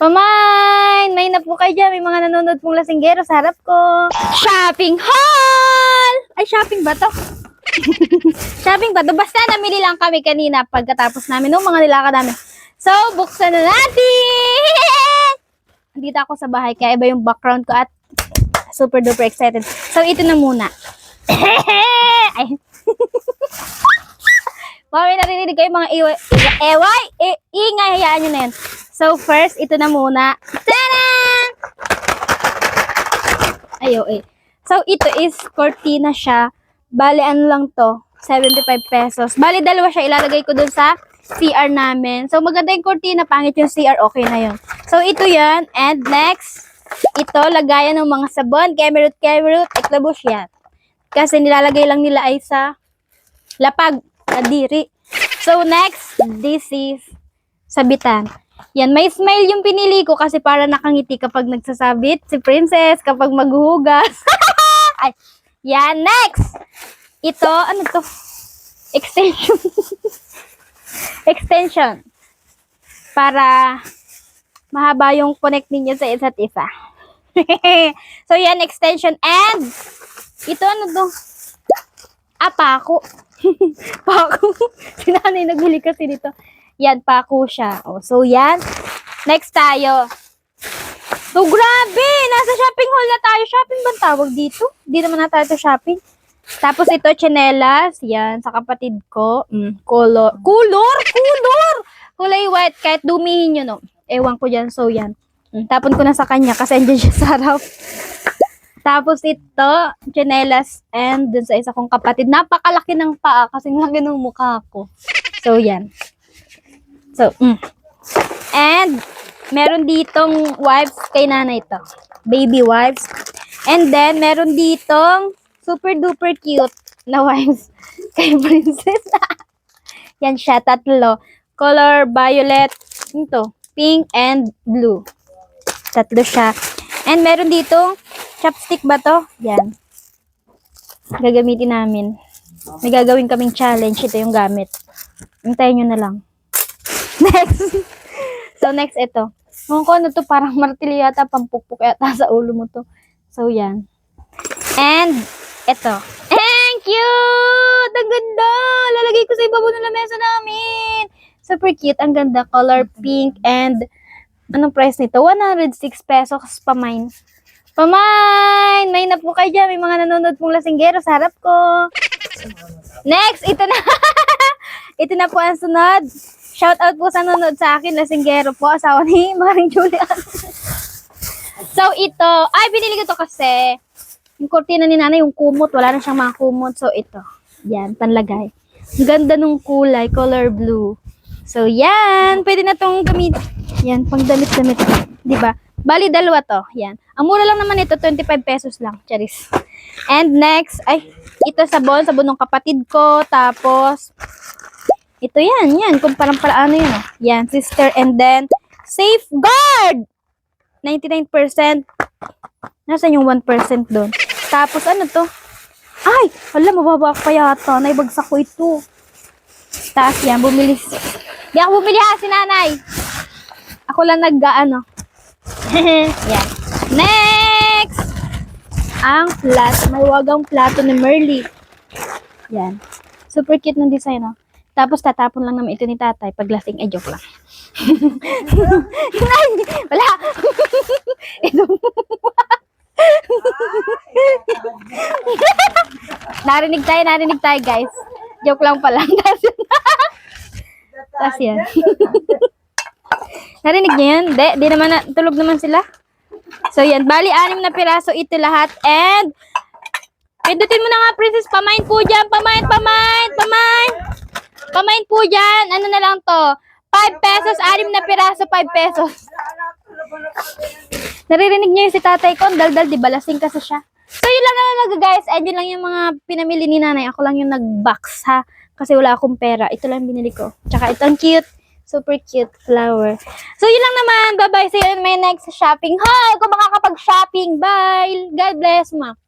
Pamain! May na po kayo dyan. May mga nanonood pong lasinggero sa harap ko. Shopping haul! Ay, shopping ba to? Shopping ba to? Basta namili lang kami kanina pagkatapos namin ng mga nilakad namin. So, buksan na natin! Dito ako sa bahay kaya iba yung background ko at super duper excited. So, ito na muna. Ay. May narinig kayo mga ingay, hayaan nyo na yan. So, first, ito na muna. Tadaan! Ayo, eh. So, ito is cortina siya. Bali, ano lang to? 75 pesos. Bali, dalawa siya. Ilalagay ko dun sa CR namin. So, maganda yung cortina. Pangit yung CR. Okay na yun. So, ito yan. And next, ito, lagayan ng mga sabon. Kemerut, eklabos yan. Kasi nilalagay lang nila ay sa lapag, kadiri. So, next, this is sabitan. Yan, may smile yung pinili ko kasi para nakangiti kapag nagsasabit si Princess, kapag maghuhugas. Ay, yan, next! Ito, ano to? Extension. Extension. Para mahaba yung connect ninyo sa isa't isa. So, yan, extension. And, ito, ano to? Pako. Pako. Si nanay naghuli kasi dito. Yan, pako siya. Oh, so, yan. Next tayo. So, grabe! Nasa shopping hall na tayo. Shopping ba tawag dito? Hindi naman na tayo to shopping. Tapos, ito, tsinelas. Yan, sa kapatid ko. Color. Kulay white. Kahit dumihin nyo, no? Ewan ko dyan. So, yan. Tapon ko na sa kanya kasi andyan siya sa harap. Tapos, ito, tsinelas. And, dun sa isa kong kapatid. Napakalaki ng paa kasi laki ng mukha ko. So, yan. So, and, meron ditong wipes kay nanay ito. Baby wipes. And then, meron ditong super duper cute na wipes kay Princess. Yan siya, tatlo. Color violet, ito, pink and blue. Tatlo siya. And meron ditong chopstick ba to? Yan. Gagamitin namin. May gagawin kaming challenge. Ito yung gamit. Hintayin nyo na lang. Next. So, next ito. Kung ano to, parang martilyo yata, pampukpuk yata sa ulo mo to. So, yan. And, ito. Thank you! Ang ganda! Lalagay ko sa ibabaw ng lamesa namin. Super cute. Ang ganda. Color pink and, anong price nito? 106 pesos pamain. Pamain! May na po kayo dyan. May mga nanonood pong lasinggero sa harap ko. Next, ito na. Ito na po ang sunod. Shout out po sa nanonood sa akin, lasinggero po, asawa ni Maring Julian. So, ito, ay, binili ko to kasi, yung kortina ni nanay, yung kumot, wala na siyang mga kumot. So, ito, yan, panlagay. Ang ganda nung kulay, color blue. So, yan, pwede na tong gamit. Yan, pang damit-damit. Diba? Bali, dalawa to. Yan. Ang mura lang naman ito, 25 pesos lang. Charis. And next, ay, ito sabon ng kapatid ko. Tapos, ito yan. Kung parang ano yun. Yan, sister. And then, Safeguard! 99%. Nasaan yung 1% doon? Tapos, ano to? Ay! Hala, mababa pa yata. Naibagsak ko ito. Taas yan, bumili. Di ako bumili ha, si nanay. Ako lang nag-ano. Yan. Next! Ang plato. May wagang plato ni Merly. Yan. Super cute ng design, no? Tapos tatapon lang naman ito ni tatay. Paglasing, ay joke lang. Wala. Narinig tayo guys. Joke lang pala. Tapos yan. Narinig niyo yun? Di naman, tulog naman sila. So yan, bali 6 na piraso ito lahat. And, pindutin mo na nga, Princess. Pamain po dyan. Pamain po dyan. Ano na lang to? 5 pesos. 6 na piraso, 5 pesos. Naririnig niyo yung si tatay ko. Daldal, di balasing kasi siya. So, yun lang naman guys. And yun lang yung mga pinamili ni nanay. Ako lang yung nag-box ha. Kasi wala akong pera. Ito lang binili ko. Tsaka itong cute. Super cute flower. So, yun lang naman. Bye-bye. See you in my next shopping haul. Kung makakapag-shopping. Bye. God bless, ma.